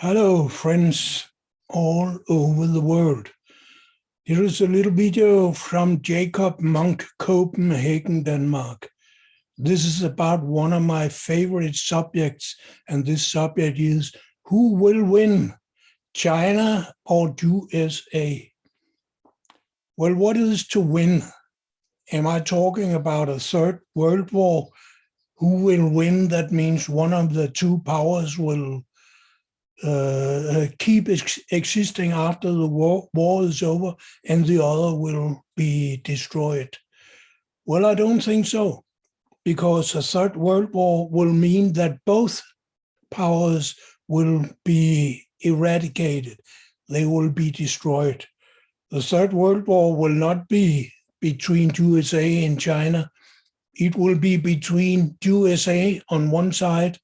Hello, friends all over the world. Here is a little video from Jacob Munk, Copenhagen, Denmark. This is about one of my favorite subjects, and this subject is who will win, China or USA? Well, what is to win? Am I talking about a third world war? Who will win? That means one of the two powers will keep existing after the war is over and the other will be destroyed. Well, I don't think so, because a third world war will mean that both powers will be eradicated. They will be destroyed. The third world war will not be between USA and China. It will be between USA on one side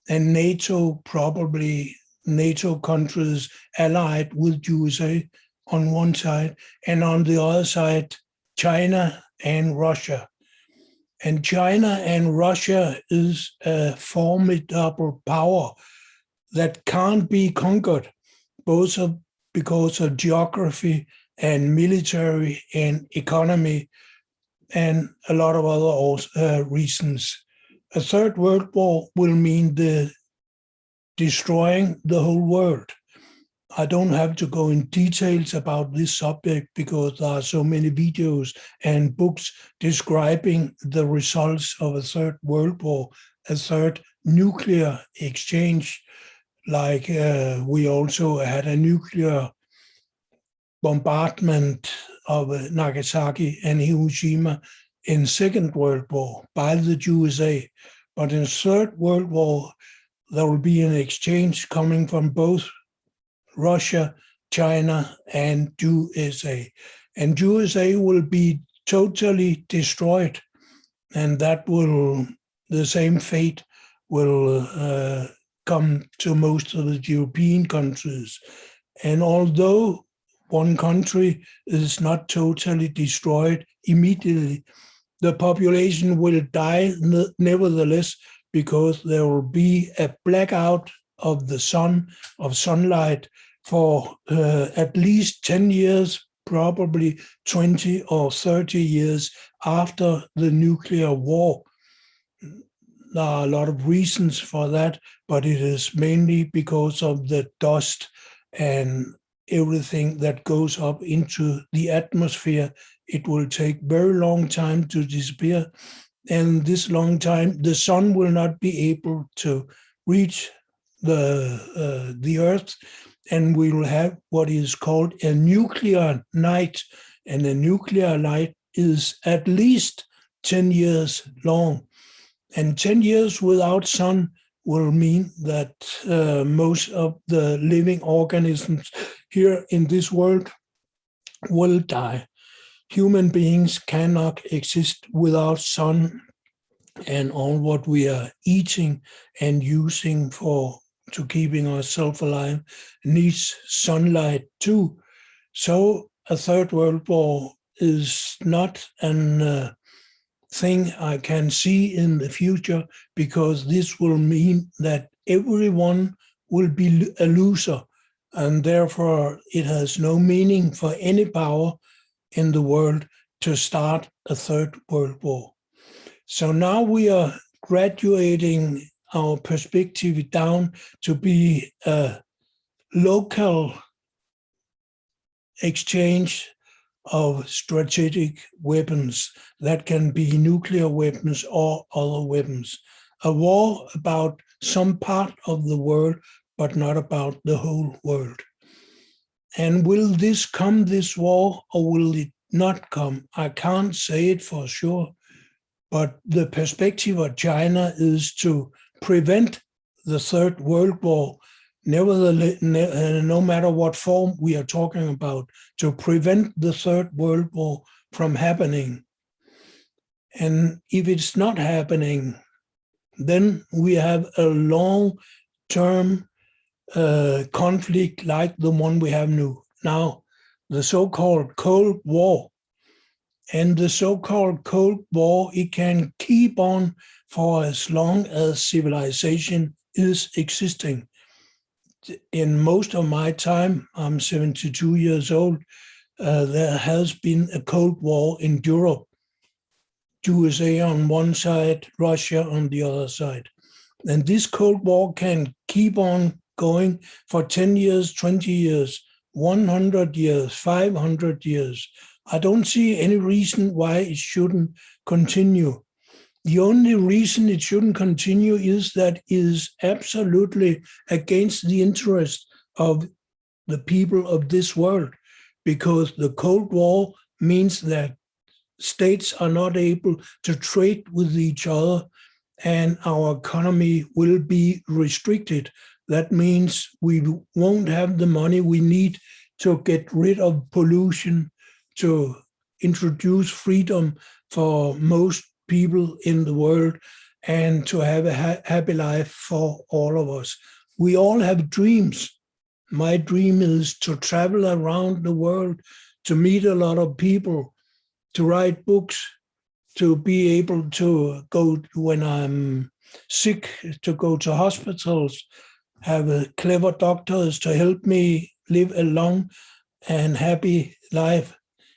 and NATO, probably NATO countries allied with USA on one side, and on the other side, China and Russia. And China and Russia is a formidable power that can't be conquered, both because of geography and military and economy and a lot of other reasons. A third world war will mean destroying the whole world. I don't have to go in details about this subject because there are so many videos and books describing the results of a third world war, a third nuclear exchange, like we also had a nuclear bombardment of Nagasaki and Hiroshima in Second World War by the USA. But in Third World War, there will be an exchange coming from both Russia, China, and USA. And USA will be totally destroyed. And the same fate will come to most of the European countries. And although one country is not totally destroyed immediately, the population will die nevertheless, because there will be a blackout of the sun, of sunlight, for at least 10 years, probably 20 or 30 years after the nuclear war. There are a lot of reasons for that, but it is mainly because of the dust and everything that goes up into the atmosphere. It will take very long time to disappear. And this long time, the sun will not be able to reach the Earth, and we will have what is called a nuclear night. And a nuclear night is at least 10 years long. And 10 years without sun will mean that most of the living organisms here in this world will die. Human beings cannot exist without sun, and all what we are eating and using to keeping ourselves alive needs sunlight too. So a third world war is not a thing I can see in the future, because this will mean that everyone will be a loser, and therefore it has no meaning for any power in the world to start a third world war. So now we are graduating our perspective down to be a local exchange of strategic weapons that can be nuclear weapons or other weapons. A war about some part of the world, but not about the whole world. And will this come, this war, or will it not come? I can't say it for sure, but the perspective of China is to prevent the Third World War, nevertheless, no matter what form we are talking about, to prevent the Third World War from happening. And if it's not happening, then we have a long-term conflict like the one we have now, the so-called Cold War. And the so-called Cold War, it can keep on for as long as civilization is existing. in most of my time, I'm 72 years old, there has been a Cold War in Europe, USA on one side, Russia on the other side. And this Cold War can keep on going for 10 years, 20 years, 100 years, 500 years. I don't see any reason why it shouldn't continue. The only reason it shouldn't continue is that it is absolutely against the interest of the people of this world, because the Cold War means that states are not able to trade with each other and our economy will be restricted. That means we won't have the money we need to get rid of pollution, to introduce freedom for most people in the world, and to have a happy life for all of us. We all have dreams. My dream is to travel around the world, to meet a lot of people, to write books, to be able to go when I'm sick, to go to hospitals, have clever doctors to help me live a long and happy life.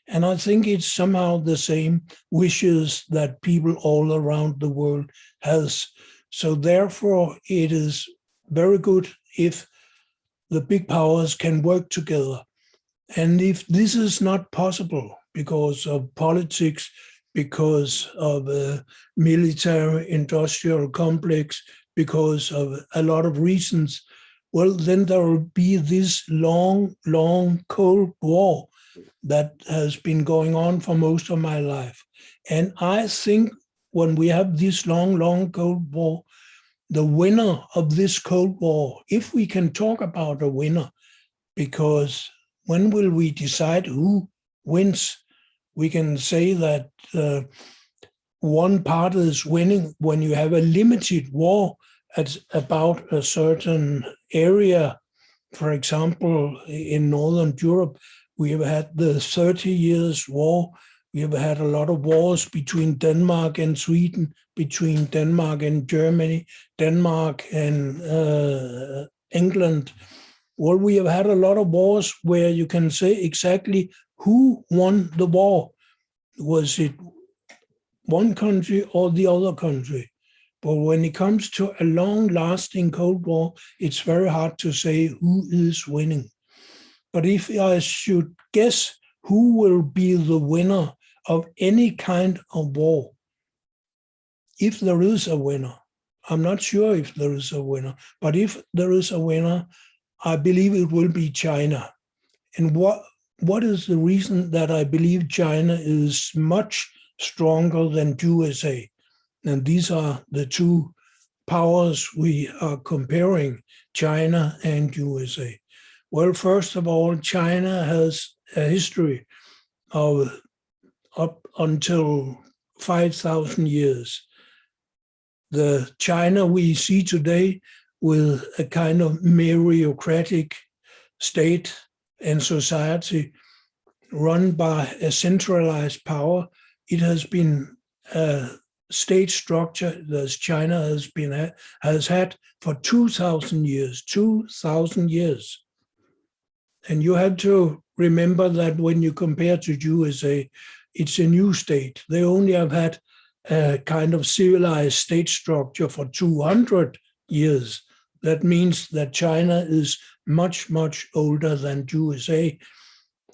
And I think it's somehow the same wishes that people all around the world has. So therefore, it is very good if the big powers can work together. And if this is not possible because of politics, because of a military industrial complex, because of a lot of reasons, well, then there will be this long, long Cold War that has been going on for most of my life. And I think when we have this long, long Cold War, the winner of this Cold War, if we can talk about a winner, because when will we decide who wins? We can say that one party is winning when you have a limited war at about a certain area. For example, in Northern Europe, we have had the 30 Years' War. We have had a lot of wars between Denmark and Sweden, between Denmark and Germany, Denmark and England. Well, we have had a lot of wars where you can say exactly who won the war. Was it one country or the other country? But when it comes to a long-lasting Cold War, it's very hard to say who is winning. But if I should guess who will be the winner of any kind of war, if there is a winner, I'm not sure if there is a winner, but if there is a winner, I believe it will be China. And what is the reason that I believe China is much stronger than USA? And these are the two powers we are comparing, China and USA. Well, first of all, China has a history of up until 5,000 years. The China we see today with a kind of meritocratic state and society run by a centralized power, it has been a state structure that China has had for 2,000 years, 2,000 years. And you have to remember that when you compare to USA, it's a new state. They only have had a kind of civilized state structure for 200 years. That means that China is much, much older than USA.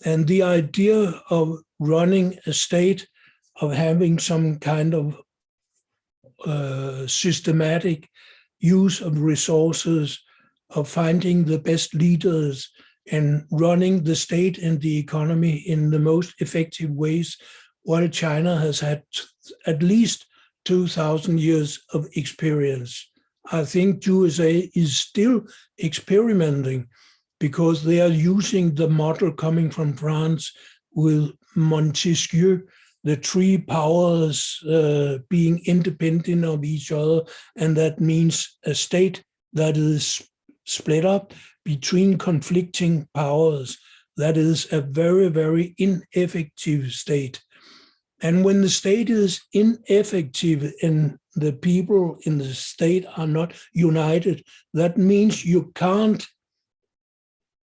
And the idea of running a state, of having some kind of systematic use of resources, of finding the best leaders and running the state and the economy in the most effective ways, while China has had at least 2,000 years of experience. I think USA is still experimenting because they are using the model coming from France with Montesquieu, the three powers being independent of each other, and that means a state that is split up between conflicting powers. That is a very, very ineffective state. And when the state is ineffective and the people in the state are not united, that means you can't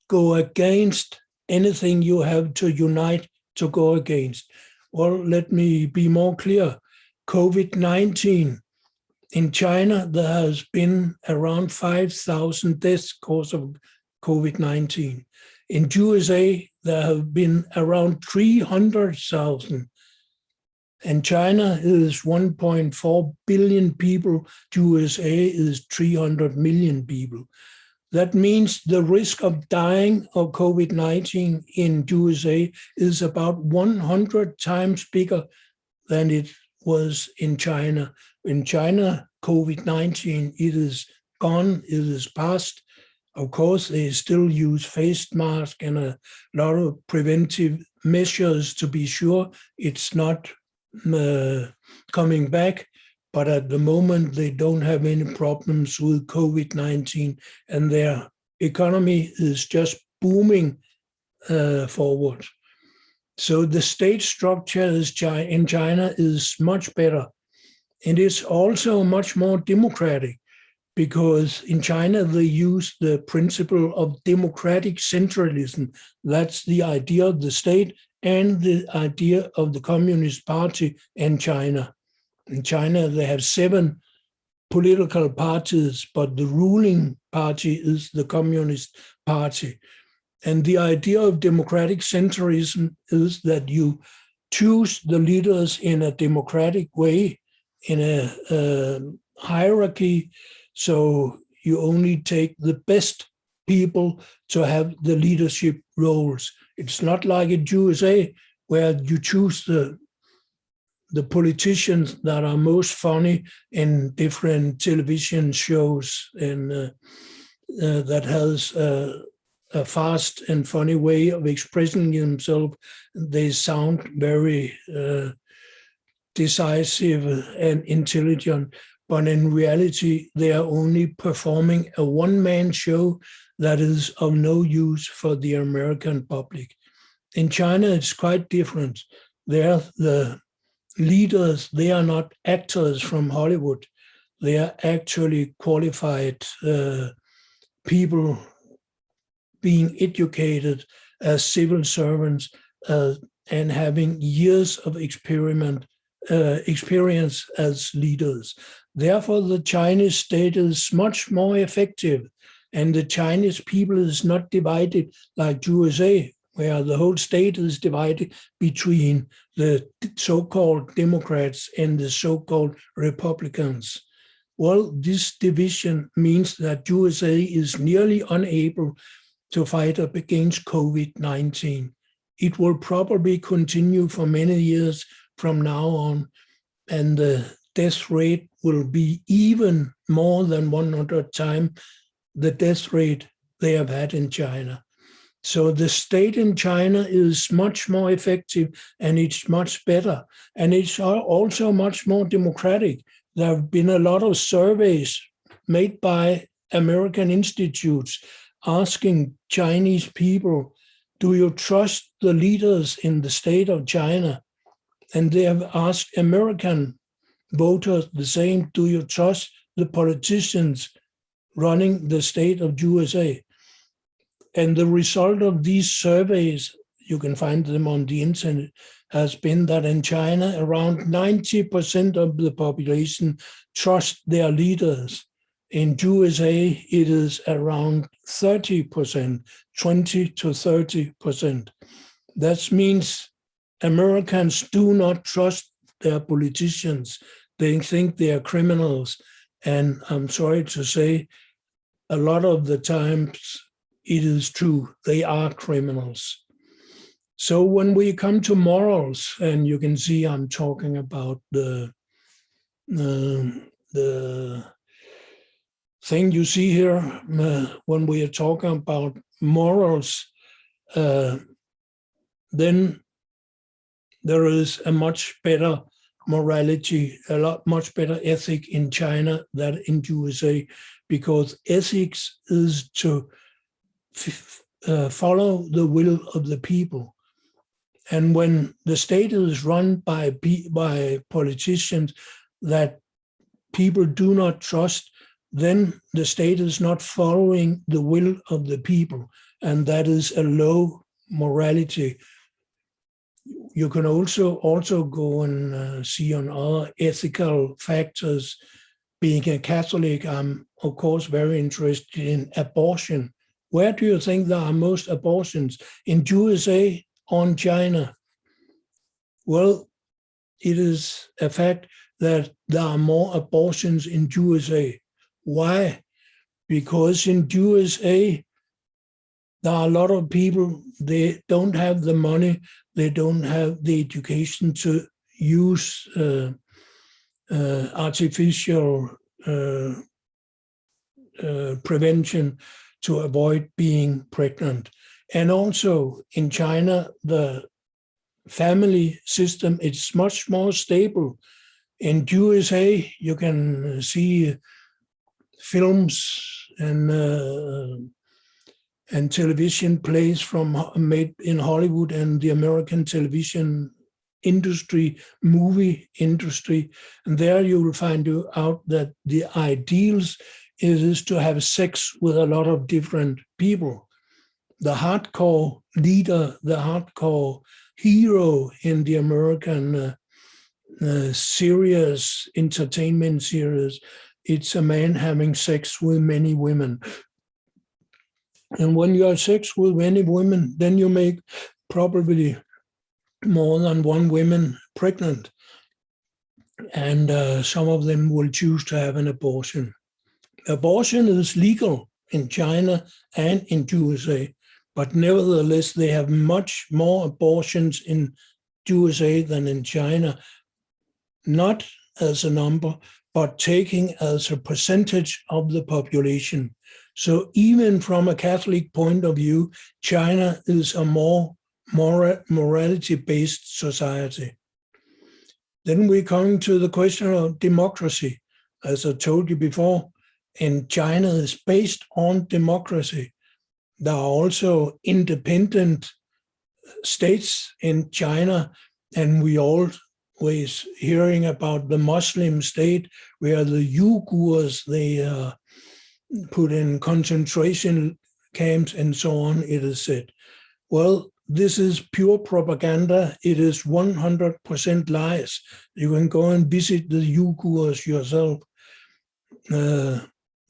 go against anything you have to unite to go against. Well, let me be more clear. COVID-19, in China, there has been around 5,000 deaths because of COVID-19. In USA, there have been around 300,000. And China is 1.4 billion people. USA is 300 million people. That means the risk of dying of COVID-19 in USA is about 100 times bigger than it was in China. In China, COVID-19, it is gone, it is past. Of course, they still use face masks and a lot of preventive measures to be sure it's not coming back. But at the moment, they don't have any problems with COVID-19, and their economy is just booming forward. So the state structure in China is much better. And it's also much more democratic, because in China, they use the principle of democratic centralism. That's the idea of the state and the idea of the Communist Party in China. In China, they have 7 political parties, but the ruling party is the Communist Party. And the idea of democratic centralism is that you choose the leaders in a democratic way, in a hierarchy, so you only take the best people to have the leadership roles. It's not like in USA, where you choose the politicians that are most funny in different television shows, and that has a fast and funny way of expressing themselves. They sound very decisive and intelligent, but in reality, they are only performing a one-man show that is of no use for the American public. In China, it's quite different. They're the leaders, they are not actors from Hollywood. They are actually qualified people being educated as civil servants and having years of experience as leaders. Therefore, the Chinese state is much more effective, and the Chinese people is not divided like USA, where the whole state is divided between the so-called Democrats and the so-called Republicans. Well, this division means that USA is nearly unable to fight up against COVID-19. It will probably continue for many years from now on, and the death rate will be even more than 100 times the death rate they have had in China. So the state in China is much more effective, and it's much better. And it's also much more democratic. There have been a lot of surveys made by American institutes asking Chinese people, do you trust the leaders in the state of China? And they have asked American voters the same, do you trust the politicians running the state of USA? And the result of these surveys, you can find them on the internet, has been that in China, around 90% of the population trust their leaders. In USA, it is around 30%, 20 to 30%. That means Americans do not trust their politicians. They think they are criminals. And I'm sorry to say, a lot of the times it is true, they are criminals. So when we come to morals, and you can see I'm talking about the thing you see here, when we are talking about morals, then there is a much better morality, much better ethic in China than in USA, because ethics is to follow the will of the people. And when the state is run by politicians that people do not trust, then the state is not following the will of the people. and that is a low morality. You can also go and see on other ethical factors. Being a Catholic, I'm of course very interested in abortion. Where do you think there are most abortions? In USA or in China? Well, it is a fact that there are more abortions in USA. Why? Because in USA, there are a lot of people, they don't have the money, they don't have the education to use artificial prevention to avoid being pregnant. And also in China, the family system is much more stable. In USA, you can see films and television plays made in Hollywood and the American television industry, movie industry, and there you will find out that the ideals is to have sex with a lot of different people. The hardcore leader, the hardcore hero in the American series, entertainment series, it's a man having sex with many women. And when you have sex with many women, then you make probably more than one woman pregnant. And some of them will choose to have an abortion. Abortion is legal in China and in USA, but nevertheless, they have much more abortions in USA than in China, not as a number, but taking as a percentage of the population. So even from a Catholic point of view, China is a more morality-based society. Then we're coming to the question of democracy. As I told you before, in China is based on democracy. There are also independent states in China, and we always hearing about the Muslim state where the Uyghurs, they are put in concentration camps and so on, it is said. Well, this is pure propaganda. It is 100% lies. You can go and visit the Uyghurs yourself.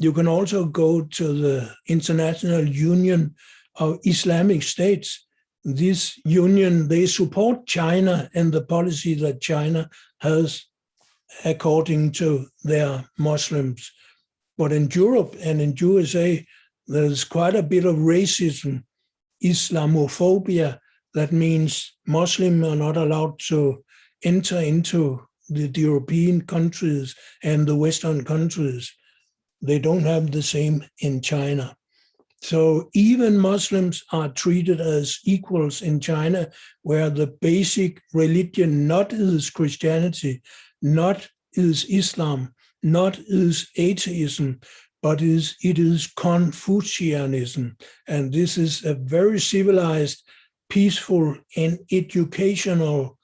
You can also go to the International Union of Islamic States. This union, they support China and the policy that China has according to their Muslims. But in Europe and in USA, there's quite a bit of racism, Islamophobia. That means Muslims are not allowed to enter into the European countries and the Western countries. They don't have the same in China. So even Muslims are treated as equals in China, where the basic religion not is Christianity, not is Islam, not is atheism, but it is Confucianism. And this is a very civilized, peaceful, and educational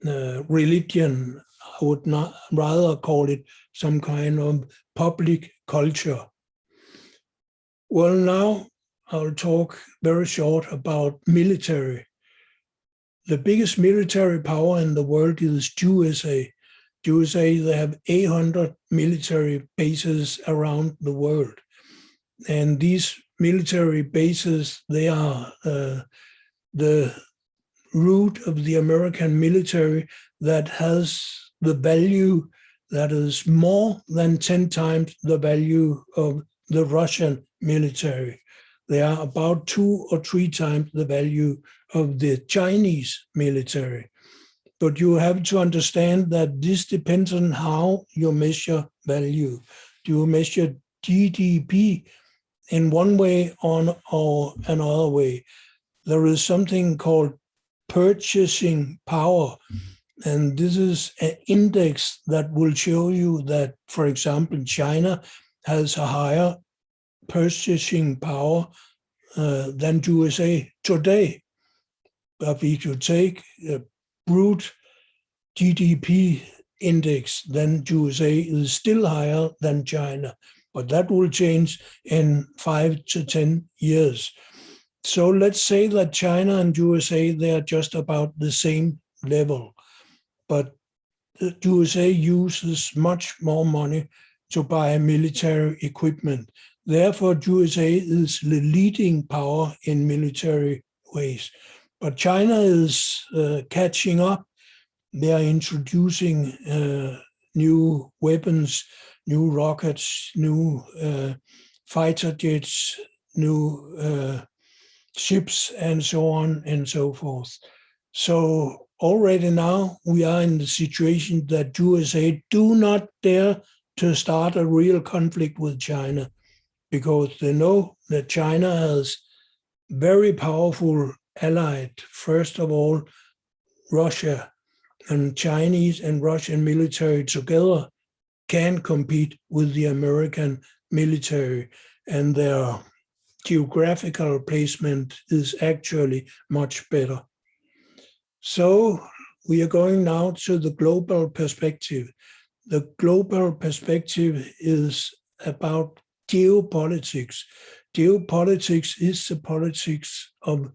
religion. I would not rather call it some kind of public culture. Well, now I'll talk very short about military. The biggest military power in the world is USA. USA, they have 800 military bases around the world. And these military bases, they are the root of the American military that has the value that is more than 10 times the value of the Russian military. They are about 2 or 3 times the value of the Chinese military. But you have to understand that this depends on how you measure value. Do you measure GDP in one way or another way? There is something called purchasing power. And this is an index that will show you that, for example, China has a higher purchasing power than USA today. But if you take a brute GDP index, then USA is still higher than China. but that will change in 5 to 10 years. So let's say that China and USA, they are just about the same level, but the USA uses much more money to buy military equipment. Therefore, USA is the leading power in military ways. But China is catching up. They are introducing new weapons, new rockets, new fighter jets, new ships, and so on and so forth. So already now we are in the situation that USA do not dare to start a real conflict with China, because they know that China has very powerful allied, first of all, Russia, and Chinese and Russian military together can compete with the American military, and their geographical placement is actually much better. So we are going now to the global perspective. The global perspective is about geopolitics. Geopolitics is the politics of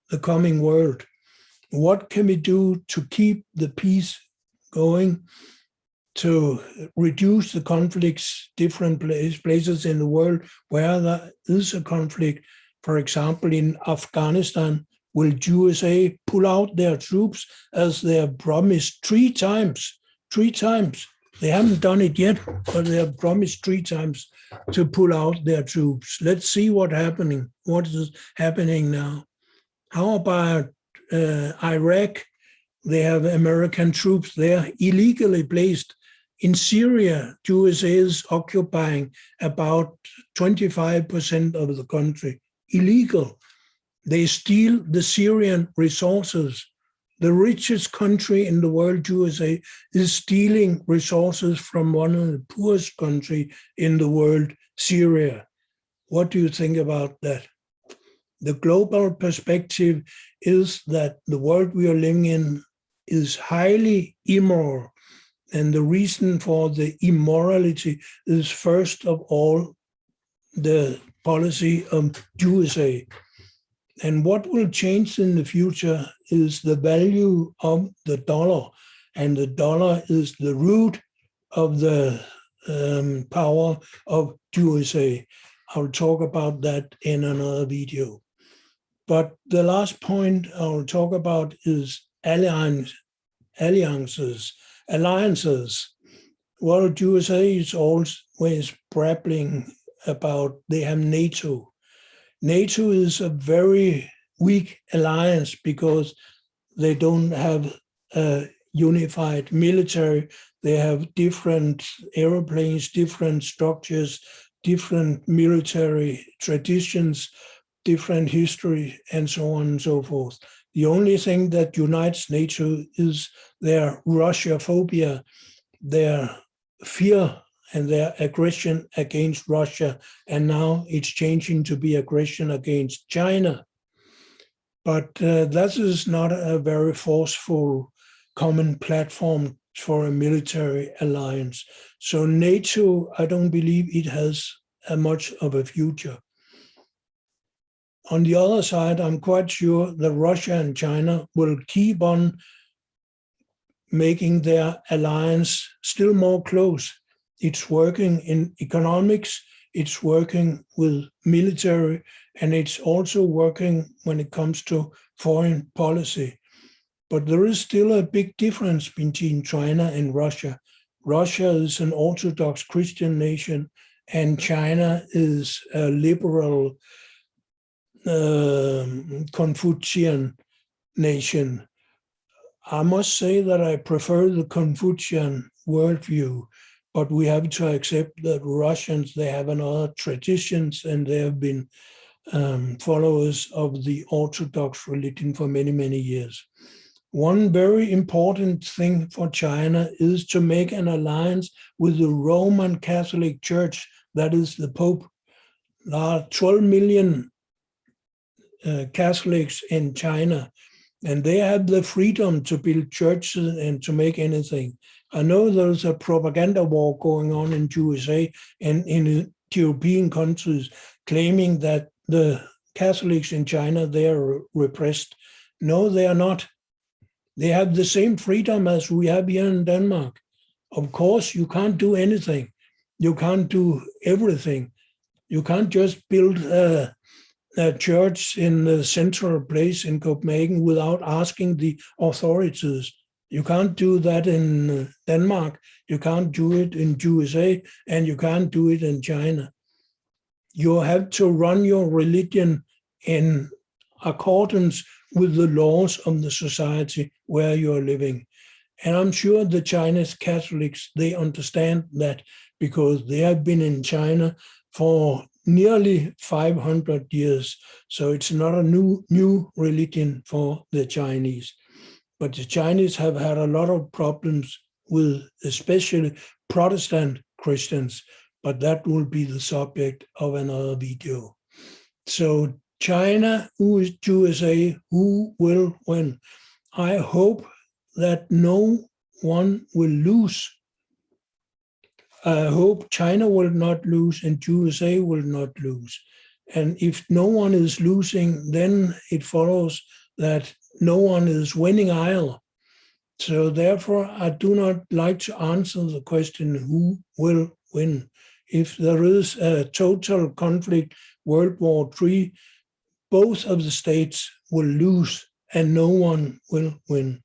the coming world. What can we do to keep the peace going, to reduce the conflicts, different places in the world where there is a conflict? For example, in Afghanistan, will USA pull out their troops as they have promised 3 times? 3 times. They haven't done it yet, but they have promised 3 times to pull out their troops. Let's see what is happening now. How about Iraq? They have American troops there illegally placed. In Syria, USA is occupying about 25% of the country, illegal. They steal the Syrian resources. The richest country in the world, USA, is stealing resources from one of the poorest countries in the world, Syria. What do you think about that? The global perspective is that the world we are living in is highly immoral. And the reason for the immorality is, first of all, the policy of USA. And what will change in the future is the value of the dollar. And the dollar is the root of the power of USA. I'll talk about that in another video. But the last point I'll talk about is alliances. Well, USA is always brabbling about they have NATO. NATO is a very weak alliance because they don't have a unified military. They have different airplanes, different structures, different military traditions, different history, and so on and so forth. The only thing that unites NATO is their Russia-phobia, their fear and their aggression against Russia, and now it's changing to be aggression against China. But that is not a very forceful common platform for a military alliance. So NATO, I don't believe it has much of a future. On the other side, I'm quite sure that Russia and China will keep on making their alliance still more close. It's working in economics, it's working with military, and it's also working when it comes to foreign policy. But there is still a big difference between China and Russia. Russia is an Orthodox Christian nation, and China is a liberal Confucian nation. I must say that I prefer the Confucian worldview, but we have to accept that Russians, they have another traditions, and they have been followers of the Orthodox religion for many, many years. One very important thing for China is to make an alliance with the Roman Catholic Church, that is the Pope. There are 12 million Catholics in China, and they have the freedom to build churches and to make anything. I know there's a propaganda war going on in USA, and European countries claiming that the Catholics in China, they are repressed. No, they are not. They have the same freedom as we have here in Denmark. Of course, you can't do anything. You can't do everything. You can't just build a church in the central place in Copenhagen without asking the authorities. You can't do that in Denmark. You can't do it in USA, and you can't do it in China. You have to run your religion in accordance with the laws of the society where you're living. And I'm sure the Chinese Catholics, they understand that because they have been in China for nearly 500 years. So it's not a new religion for the Chinese. But the Chinese have had a lot of problems with especially Protestant Christians, but that will be the subject of another video. So China, USA, who will win? I hope that no one will lose. I hope China will not lose and USA will not lose. And if no one is losing, then it follows that no one is winning either. So therefore, I do not like to answer the question, who will win? If there is a total conflict, World War III, both of the states will lose and no one will win.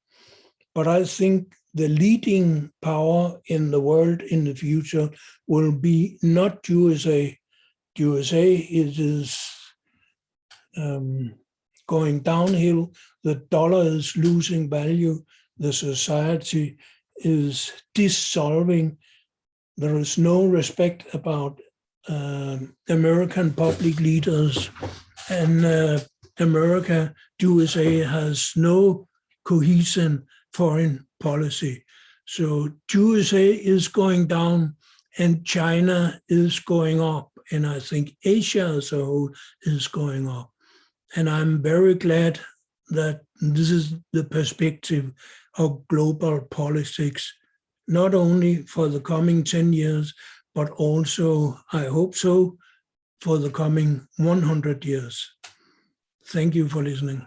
But I think the leading power in the world in the future will be not USA. USA is going downhill. The dollar is losing value. The society is dissolving. There is no respect about American public leaders, and USA has no cohesion foreign policy. So USA is going down and China is going up. And I think Asia as a whole is going up. And I'm very glad that this is the perspective of global politics, not only for the coming 10 years, but also, I hope so, for the coming 100 years. Thank you for listening.